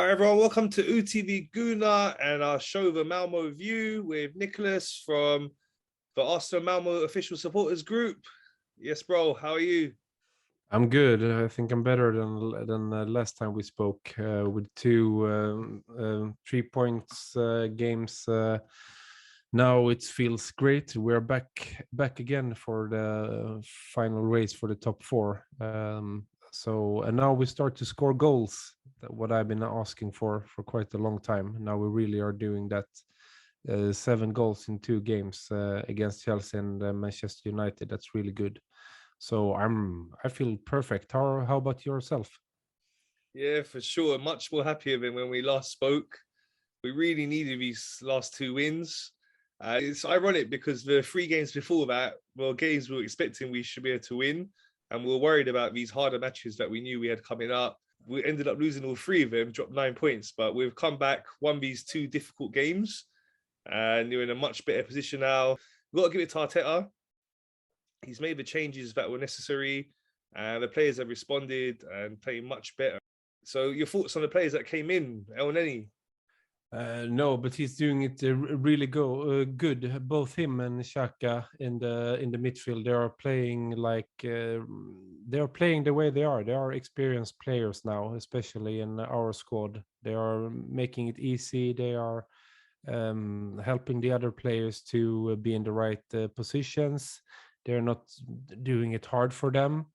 All right, everyone, welcome to UTV Guna and our show, the Malmo View, with Nicholas from the Arsenal Malmo Official Supporters Group. Yes, bro, how are you? I'm good. I think I'm better than last time we spoke with two 3 points games. Now it feels great. We're back again for the final race for the top four. And now we start to score goals. What I've been asking for quite a long time. Now we really are doing that. 7 goals in 2 games against Chelsea and Manchester United. That's really good. So I feel perfect. How about yourself? Yeah, for sure. Much more happier than when we last spoke. We really needed these last 2 wins. It's ironic because the 3 games before that were games we were expecting we should be able to win. And we were worried about these harder matches that we knew we had coming up. We ended up losing all 3 of them, dropped 9 points, but we've come back, won these 2 difficult games, and you're in a much better position now. We've got to give it to Arteta. He's made the changes that were necessary, and the players have responded and playing much better. So your thoughts on the players that came in, El Neni? No, but he's doing it really good. Both him and Xhaka in the midfield, they are playing they are playing the way they are. They are experienced players now, especially in our squad. They are making it easy. They are helping the other players to be in the right positions. They're not doing it hard for them.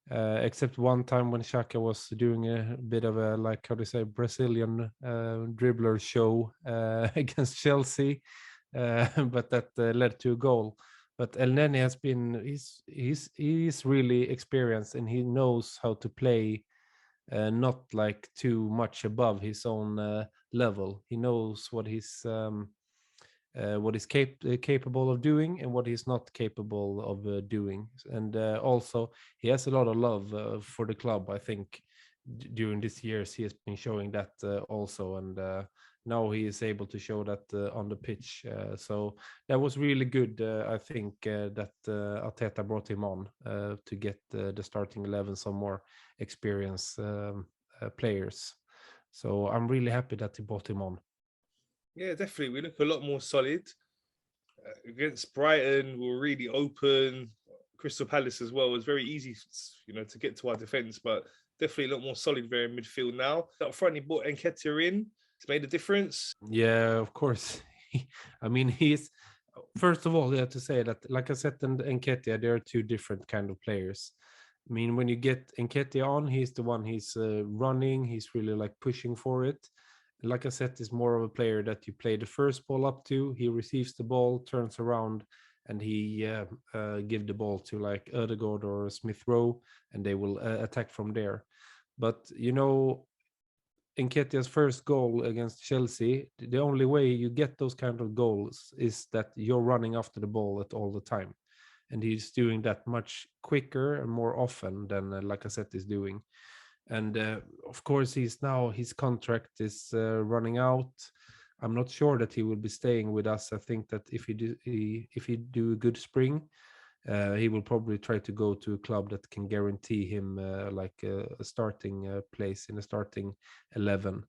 Except one time when Xhaka was doing a bit of a, like, how do you say, Brazilian dribbler show against Chelsea, but that led to a goal. But El Neni has been, he's really experienced and he knows how to play, not like too much above his own level. He knows what he's capable of doing and what he's not capable of doing. And also, he has a lot of love for the club. I think during these years he has been showing that also, and now he is able to show that on the pitch. So that was really good. I think that Arteta brought him on to get the starting 11 some more experienced players. So I'm really happy that he brought him on. Yeah, definitely. We look a lot more solid. Against Brighton, we were really open. Crystal Palace as well. It was very easy, to get to our defence, but definitely a lot more solid there in midfield now. Up front, he brought Nketiah in. It's made a difference. Yeah, of course. I mean, he's first of all, you have to say that Lacazette and Nketiah, they are 2 different kind of players. I mean, when you get Nketiah on, he's the one, he's running, he's really like pushing for it. Lacazette is more of a player that you play the first ball up to, he receives the ball, turns around, and he give the ball to like Ødegaard or Smith Rowe, and they will attack from there. But Nketiah's first goal against Chelsea, the only way you get those kind of goals is that you're running after the ball at all the time. And he's doing that much quicker and more often than Lacazette is doing. And of course, his contract is running out. I'm not sure that he will be staying with us. I think that if he do a good spring, he will probably try to go to a club that can guarantee him a starting place in a starting 11.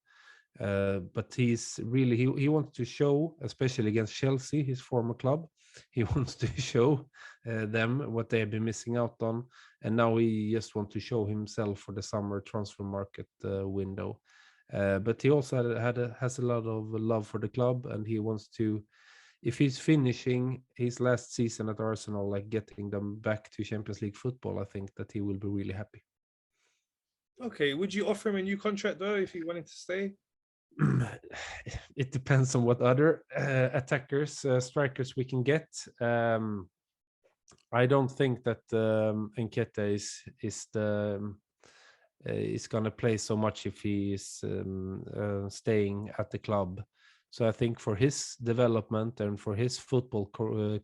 But he's really he wants to show, especially against Chelsea, his former club. He wants to show them what they have been missing out on, and now he just wants to show himself for the summer transfer market window. But he also has a lot of love for the club, and he wants to. If he's finishing his last season at Arsenal, like getting them back to Champions League football, I think that he will be really happy. Okay, would you offer him a new contract though if he wanted to stay? It depends on what other strikers we can get. I don't think that Nketiah is going to play so much if he is staying at the club. So I think for his development and for his football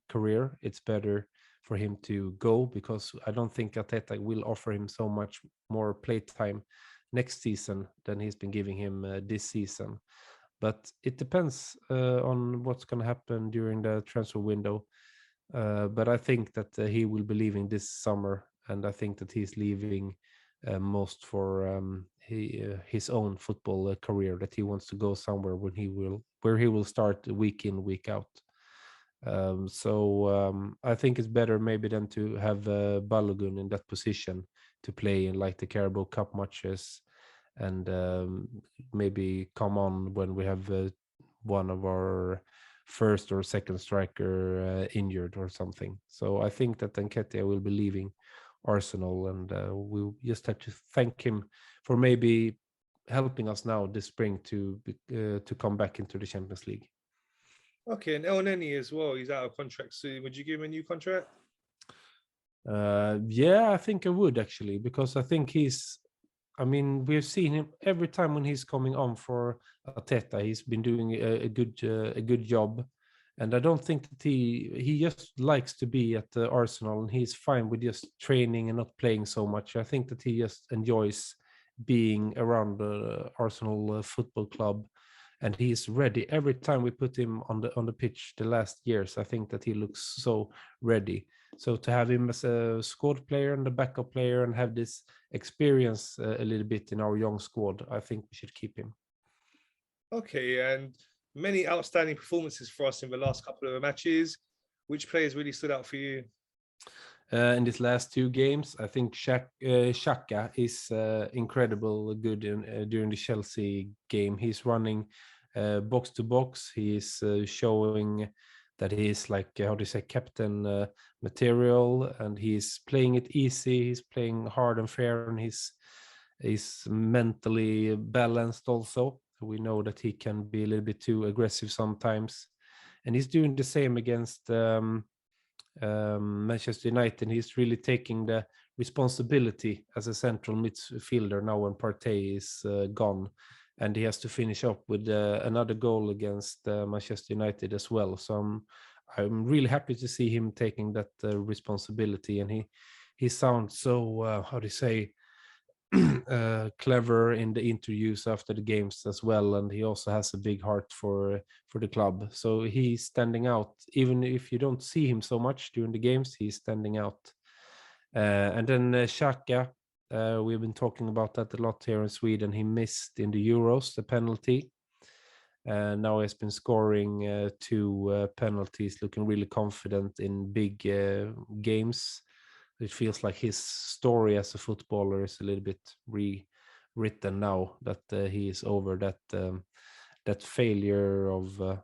career, it's better for him to go, because I don't think Arteta will offer him so much more playtime next season than he's been giving him this season. But it depends on what's going to happen during the transfer window. But I think that he will be leaving this summer, and I think that he's leaving most for his own football career, that he wants to go somewhere where he will start week in, week out. So I think it's better maybe than to have Balogun in that position to play in like the Carabao Cup matches, and maybe come on when we have one of our first or second striker injured or something. So I think that Nketiah will be leaving Arsenal, and we'll just have to thank him for maybe helping us now this spring to come back into the Champions League. Okay, and El Neni as well. He's out of contract soon. Would you give him a new contract? Yeah, I think I would actually, because I think we've seen him every time when he's coming on for Arteta. He's been doing a good job, and I don't think that he just likes to be at the Arsenal, and he's fine with just training and not playing so much. I think that he just enjoys being around the Arsenal Football Club, and he's ready every time we put him on the pitch the last years. I think that he looks so ready. So to have him as a squad player and a backup player and have this experience a little bit in our young squad, I think we should keep him. Okay, and many outstanding performances for us in the last couple of matches. Which players really stood out for you? In these last two games, I think Xhaka is incredible good during the Chelsea game. He's running box to box. He's showing that he is like, how do you say, captain material, and he's playing it easy. He's playing hard and fair, and he's mentally balanced also. We know that he can be a little bit too aggressive sometimes, and he's doing the same against Manchester United. He's really taking the responsibility as a central midfielder now when Partey is gone, and he has to finish up with another goal against Manchester United as well. So I'm really happy to see him taking that responsibility, and he sounds so how do you say, clever in the interviews after the games as well, and he also has a big heart for the club. So he's standing out, even if you don't see him so much during the games. He's standing out. And then Xhaka, we've been talking about that a lot here in Sweden. He missed in the Euros the penalty. Now he's been scoring two penalties, looking really confident in big games. It feels like his story as a footballer is a little bit rewritten now that he is over that failure of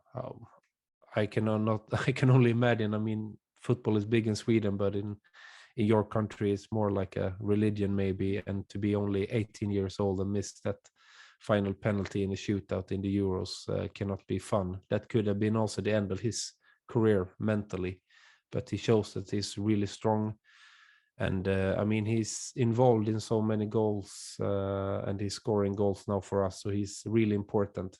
I can only imagine. I mean, football is big in Sweden, but in your country it's more like a religion maybe, and to be only 18 years old and miss that final penalty in a shootout in the Euros cannot be fun. That could have been also the end of his career mentally, but he shows that he's really strong. And he's involved in so many goals, and he's scoring goals now for us. So he's really important.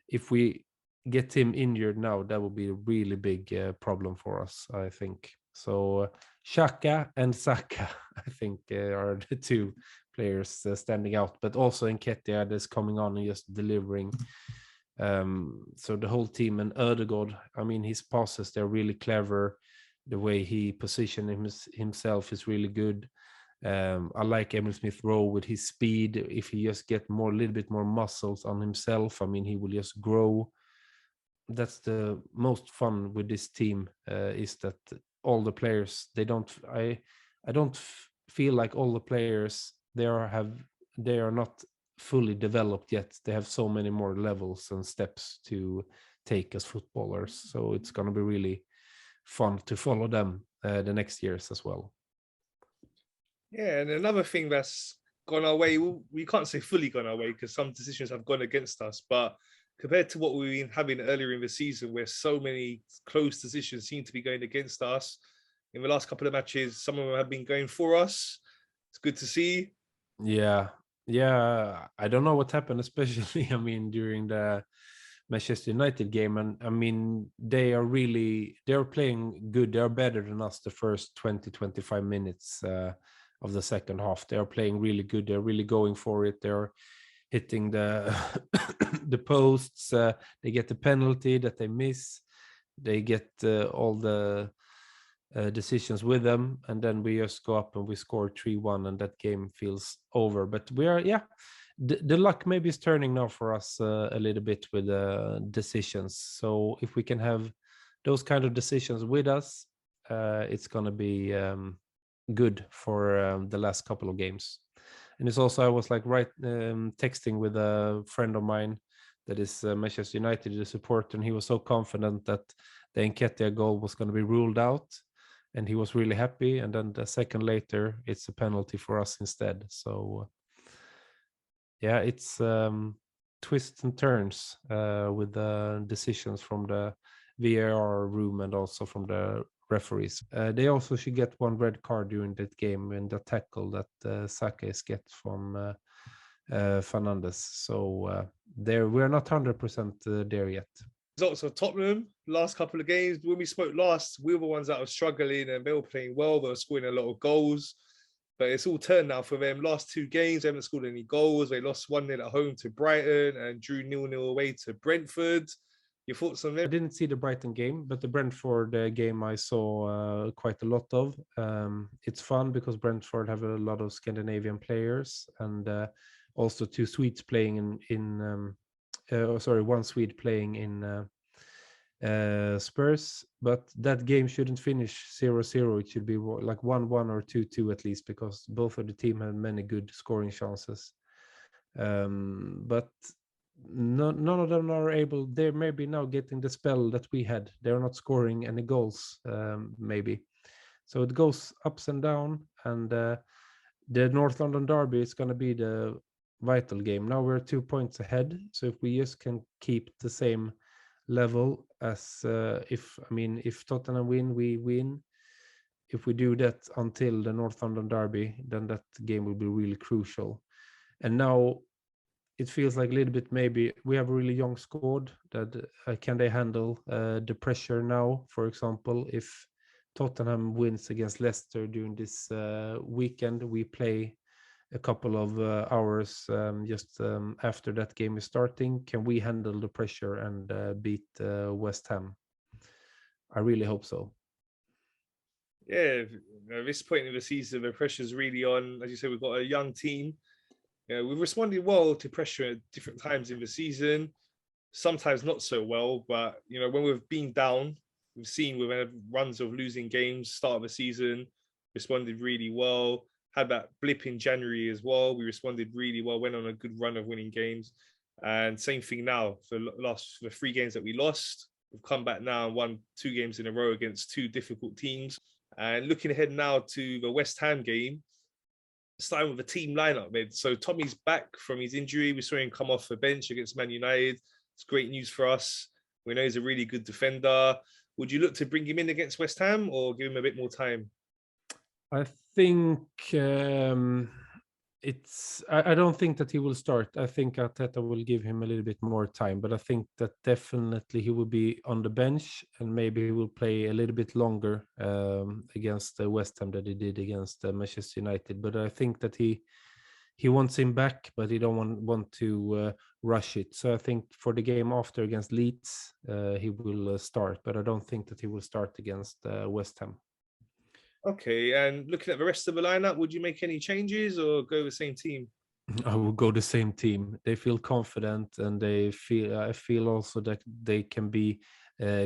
If we get him injured now, that will be a really big problem for us, I think. So Xhaka and Saka, I think, are the two players standing out. But also Nketiah is coming on and just delivering. So the whole team, and Ødegaard, his passes, they're really clever. The way he positioned himself is really good. I like Emil Smith Rowe with his speed. If he just get a little bit more muscles on himself, he will just grow. That's the most fun with this team, is that all the players, I don't feel like all the players they are not fully developed yet. They have so many more levels and steps to take as footballers. So it's going to be really fun to follow them the next years as well. Yeah, and another thing that's gone our way, we can't say fully gone our way because some decisions have gone against us, but compared to what we've been having earlier in the season, where so many close decisions seem to be going against us, in the last couple of matches, some of them have been going for us. It's good to see. Yeah, I don't know what happened, especially during the Manchester United game, and they're playing good. They're better than us the first 20-25 minutes of the second half. They're playing really good. They're really going for it. They're hitting the the posts. They get the penalty that they miss. They get all the decisions with them, and then we just go up and we score 3-1, and that game feels over. But we are, yeah, the luck maybe is turning now for us a little bit with decisions. So if we can have those kind of decisions with us, it's gonna be good for the last couple of games. And it's also, I was like texting with a friend of mine that is Manchester United, the supporter, and he was so confident that the Nketiah goal was going to be ruled out, and he was really happy. And then a second later, it's a penalty for us instead. So yeah, it's twists and turns with the decisions from the VAR room and also from the referees. They also should get one red card during that game in the tackle that Xhaka is get from Fernandes. So we're not 100% there yet. Results of Tottenham last couple of games. When we spoke last, we were the ones that were struggling and they were playing well. They were scoring a lot of goals, but it's all turned now for them. Last two games, they haven't scored any goals. They lost 1-0 at home to Brighton and drew 0-0 away to Brentford. Your thoughts on them? I didn't see the Brighton game, but the Brentford game I saw quite a lot of. It's fun because Brentford have a lot of Scandinavian players, and also two Swedes playing one Swede playing in Spurs. But that game shouldn't finish 0-0. It should be like 1-1 or 2-2 at least, because both of the team have many good scoring chances. But none of them are able. They're maybe now getting the spell that we had. They're not scoring any goals, maybe. So it goes ups and down, and the North London derby is going to be the vital game. Now we're 2 points ahead, so if we just can keep the same level as if Tottenham win, we win. If we do that until the North London derby, then that game will be really crucial. And now it feels like a little bit, maybe we have a really young squad that can they handle the pressure now? For example, if Tottenham wins against Leicester during this weekend, we play a couple of hours just after that game is starting. Can we handle the pressure and beat West Ham? I really hope so. Yeah, at this point in the season, the pressure's really on. As you said, we've got a young team. We've responded well to pressure at different times in the season, sometimes not so well. But, when we've been down, we've seen we've had runs of losing games, start of the season, responded really well. Had that blip in January as well. We responded really well, went on a good run of winning games. And same thing now for the 3 games that we lost. We've come back now and won 2 games in a row against 2 difficult teams. And looking ahead now to the West Ham game, starting with a team lineup, man. So Tommy's back from his injury. We saw him come off the bench against Man United. It's great news for us. We know he's a really good defender. Would you look to bring him in against West Ham or give him a bit more time? I think I don't think that he will start. I think Arteta will give him a little bit more time, but I think that definitely he will be on the bench, and maybe he will play a little bit longer against West Ham than he did against Manchester United. But I think that he wants him back, but he don't want to rush it. So I think for the game after against Leeds, he will start, but I don't think that he will start against West Ham. Okay, and looking at the rest of the lineup, would you make any changes or go the same team? I will go the same team. They feel confident, and I feel also that they can be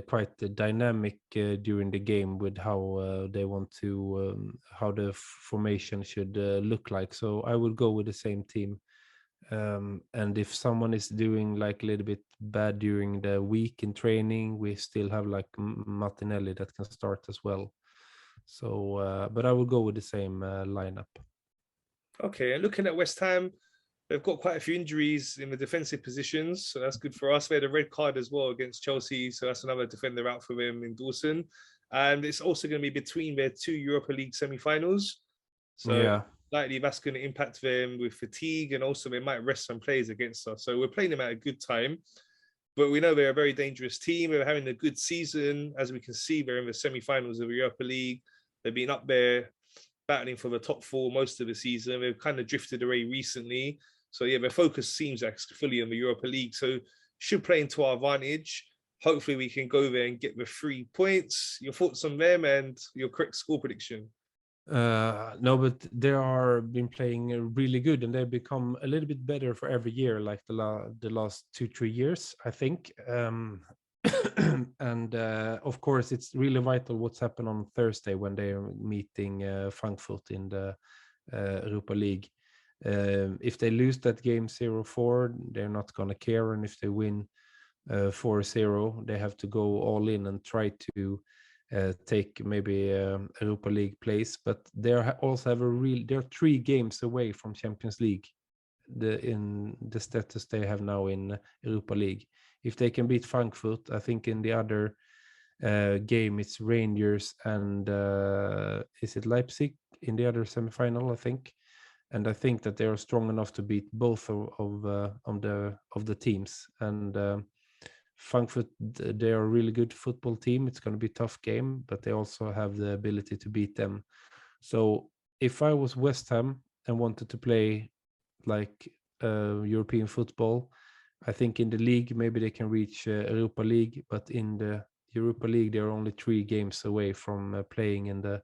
quite dynamic during the game with how they want to, how the formation should look like. So I will go with the same team. And if someone is doing like a little bit bad during the week in training, we still have like Martinelli that can start as well. So, but I will go with the same lineup. Okay, and looking at West Ham, they've got quite a few injuries in the defensive positions, so that's good for us. They had a red card as well against Chelsea, so that's another defender out for them in Dawson. And it's also going to be between their 2 Europa League semi-finals. So likely that's going to impact them with fatigue, and also they might rest some players against us. So we're playing them at a good time. But we know they're a very dangerous team. They're having a good season. As we can see, they're in the semi-finals of the Europa League. They've been up there battling for the top 4 most of the season. They've kind of drifted away recently. So, yeah, their focus seems like fully on the Europa League. So should play into our advantage. hopefully we can go there and get the 3 points. Your thoughts on them and your correct score prediction? No, but they are been playing really good, and they've become a little bit better for every year, like the last 2-3 years, I think. And of course, it's really vital what's happened on Thursday when they are meeting Frankfurt in the Europa League. If they lose that game 0-4, they're not gonna care, and if they win 4-0, they have to go all in and try to take maybe Europa League place. But they also have they're 3 games away from Champions League. In the status they have now in Europa League, if they can beat Frankfurt, I think in the other game it's Rangers and is it Leipzig in the other semifinal, I think. And I think that they are strong enough to beat both of the teams. And Frankfurt, they are a really good football team. It's going to be a tough game, but they also have the ability to beat them. So if I was West Ham and wanted to play like European football, I think in the league maybe they can reach Europa League, but in the Europa League they're only 3 games away from playing in the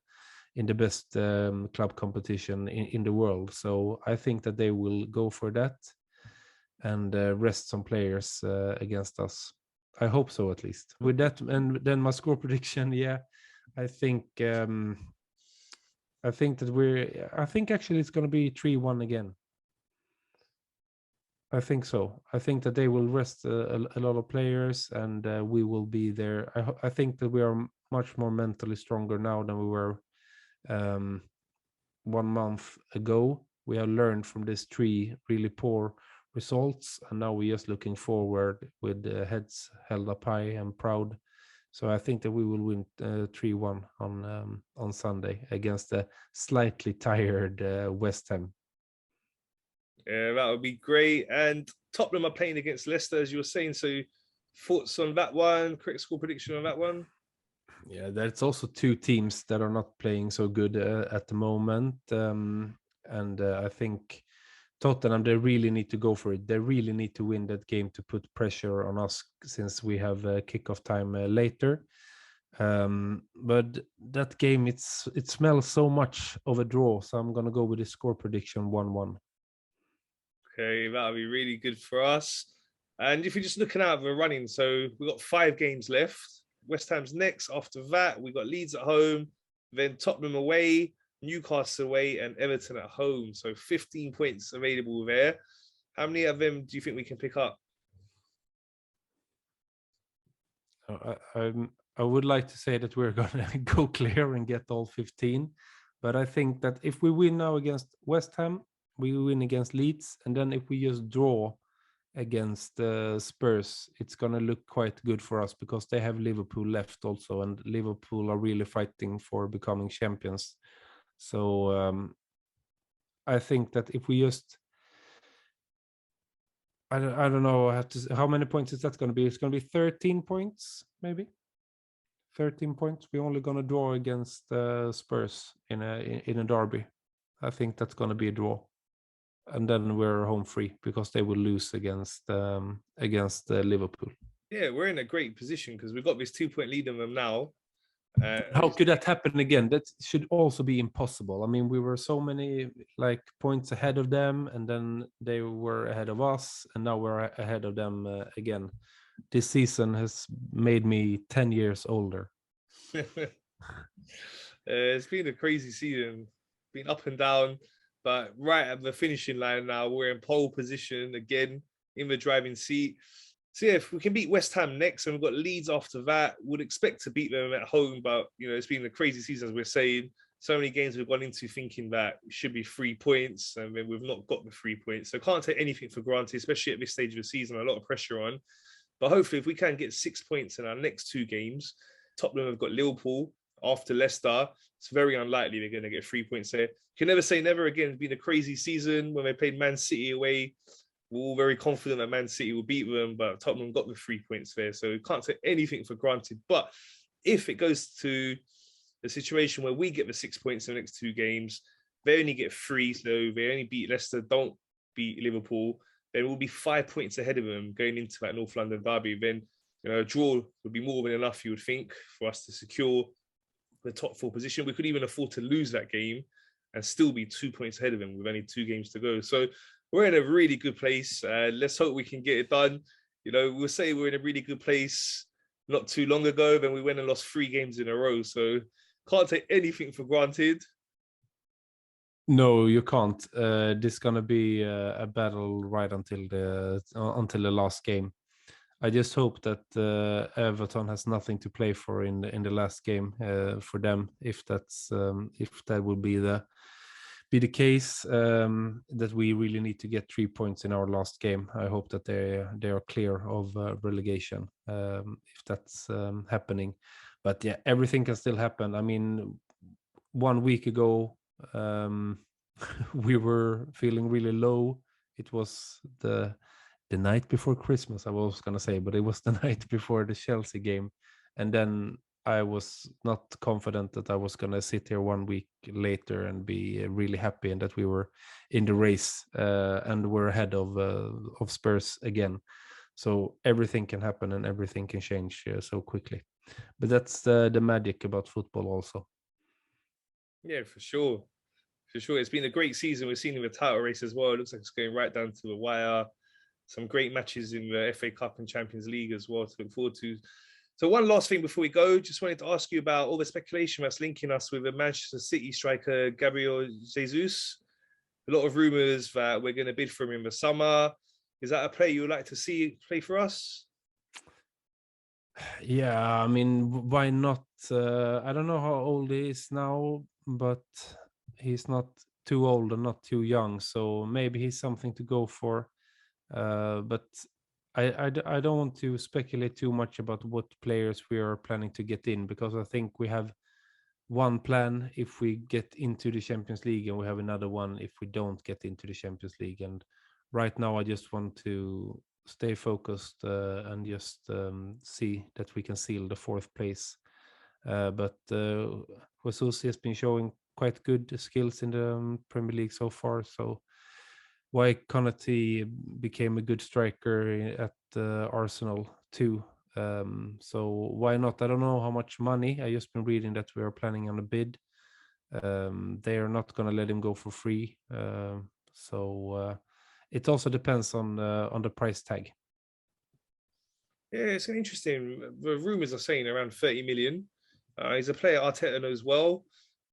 best club competition in the world. So I think that they will go for that and rest some players against us. I hope so, at least. With that, and then my score prediction, I think actually it's going to be 3-1 again. I think so. I think that they will rest a lot of players, and we will be there. I think that we are much more mentally stronger now than we were 1 month ago. We have learned from these 3 really poor results, and now we're just looking forward with heads held up high and proud. So I think that we will win 3-1 on Sunday against a slightly tired West Ham. Yeah, that would be great. And Tottenham are playing against Leicester, as you were saying. So thoughts on that one? Correct score prediction on that one? Yeah, there's also 2 teams that are not playing so good at the moment. And I think Tottenham, they really need to go for it. They really need to win that game to put pressure on us, since we have kickoff time later. But that game, it smells so much of a draw. So I'm going to go with the score prediction 1-1. Okay, that'll be really good for us. And if you're just looking out of the running, so we've got 5 games left. West Ham's next. After that, we've got Leeds at home, then Tottenham away, Newcastle away, and Everton at home. So 15 points available there. How many of them do you think we can pick up? I would like to say that we're going to go clear and get all 15. But I think that if we win now against West Ham, we win against Leeds, and then if we just draw against Spurs, it's going to look quite good for us, because they have Liverpool left also, and Liverpool are really fighting for becoming champions. So I think that if we just, I don't know how many points is that going to be? It's going to be 13 points, maybe 13 points. We're only going to draw against Spurs in a derby. I think that's going to be a draw. And then we're home free, because they will lose against Liverpool. Yeah, we're in a great position because we've got this 2-point lead on them now. How could that happen again? That should also be impossible. I mean, we were so many points ahead of them, and then they were ahead of us, and now we're ahead of them again. This season has made me 10 years older. It's been a crazy season, been up and down. But right at the finishing line now, we're in pole position again, in the driving seat. So yeah, if we can beat West Ham next, and we've got Leeds after that, would expect to beat them at home. But it's been a crazy season, as we're saying. So many games we've gone into thinking that it should be 3 points, and then we've not got the 3 points. So can't take anything for granted, especially at this stage of the season. A lot of pressure on. But hopefully, if we can get 6 points in our next 2 games, Tottenham have got Liverpool after Leicester. It's very unlikely they're going to get 3 points there. Can never say never again. It's been a crazy season when they played Man City away. We're all very confident that Man City will beat them, but Tottenham got the 3 points there. So we can't take anything for granted. But if it goes to a situation where we get the 6 points in the next 2 games, they only get 3. So they only beat Leicester, don't beat Liverpool, then we'll be 5 points ahead of them going into that North London derby. Then A draw would be more than enough, you would think, for us to secure the top 4 position. We could even afford to lose that game and still be 2 points ahead of him with only 2 games to go. So we're in a really good place. Let's hope we can get it done. We'll say we're in a really good place not too long ago, then we went and lost 3 games in a row. So can't take anything for granted. No, you can't. This is gonna be a battle right until the last game. I just hope that Everton has nothing to play for in the last game for them. If that will be the case, that we really need to get 3 points in our last game. I hope that they are clear of relegation if that's happening. But yeah, everything can still happen. I mean, 1 week ago, we were feeling really low. It was the night before Christmas, I was going to say, but it was the night before the Chelsea game. And then I was not confident that I was going to sit here 1 week later and be really happy and that we were in the race and we're ahead of Spurs again. So everything can happen and everything can change so quickly. But that's the magic about football also. Yeah, for sure. For sure. It's been a great season. We've seen in the title race as well. It looks like it's going right down to the wire. Some great matches in the FA Cup and Champions League as well to look forward to. So one last thing before we go, just wanted to ask you about all the speculation that's linking us with the Manchester City striker, Gabriel Jesus. A lot of rumours that we're going to bid for him in the summer. Is that a player you would like to see play for us? Yeah, I mean, why not? I don't know how old he is now, but he's not too old and not too young, so maybe he's something to go for. But I don't want to speculate too much about what players we are planning to get in, because I think we have one plan if we get into the Champions League, and we have another one if we don't get into the Champions League. And right now, I just want to stay focused and just see that we can seal the 4th place. But Jesus has been showing quite good skills in the Premier League so far, so why can't he became a good striker at Arsenal too? So why not? I don't know how much money. I just been reading that we are planning on a bid. They are not going to let him go for free. So it also depends on the price tag. Yeah, it's interesting. The rumours are saying around 30 million. He's a player Arteta knows well.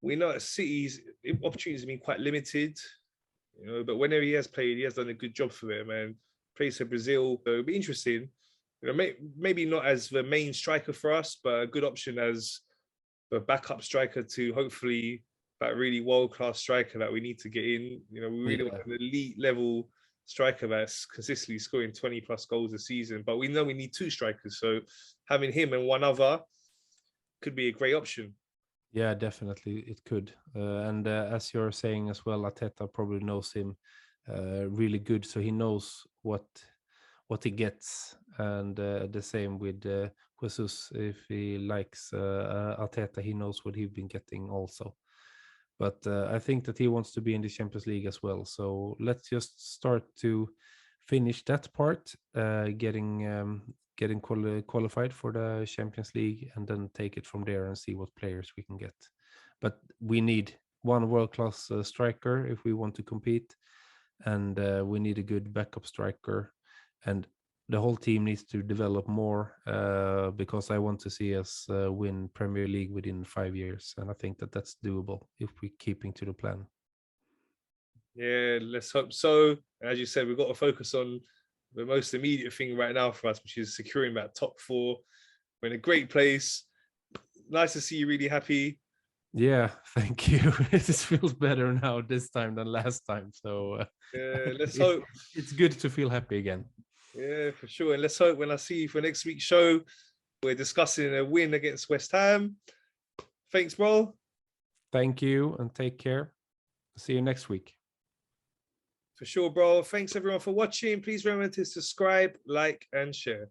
We know at City's opportunities have been quite limited, but whenever he has played, he has done a good job for them and plays for Brazil. So it'll be interesting. Maybe not as the main striker for us, but a good option as the backup striker to hopefully that really world-class striker that we need to get in. We really want an elite level striker that's consistently scoring 20 plus goals a season, but we know we need 2 strikers, so having him and one other could be a great option. Yeah, definitely it could. And as you're saying as well, Arteta probably knows him really good, so he knows what he gets. And the same with Jesus. If he likes Arteta, he knows what he's been getting also. But I think that he wants to be in the Champions League as well. So let's just start to finish that part, getting qualified for the Champions League, and then take it from there and see what players we can get. But we need one world-class striker if we want to compete, and we need a good backup striker, and the whole team needs to develop more because I want to see us win Premier League within 5 years, and I think that that's doable if we're keeping to the plan. Yeah, let's hope so. As you said, we've got to focus on the most immediate thing right now for us, which is securing that top 4. We're in a great place. Nice to see you really happy. Yeah, thank you. It feels better now this time than last time. So yeah, let's hope. It's good to feel happy again. Yeah, for sure. And let's hope when I see you for next week's show, we're discussing a win against West Ham. Thanks, bro. Thank you and take care. See you next week. For sure, bro. Thanks everyone for watching. Please remember to subscribe, like, and share.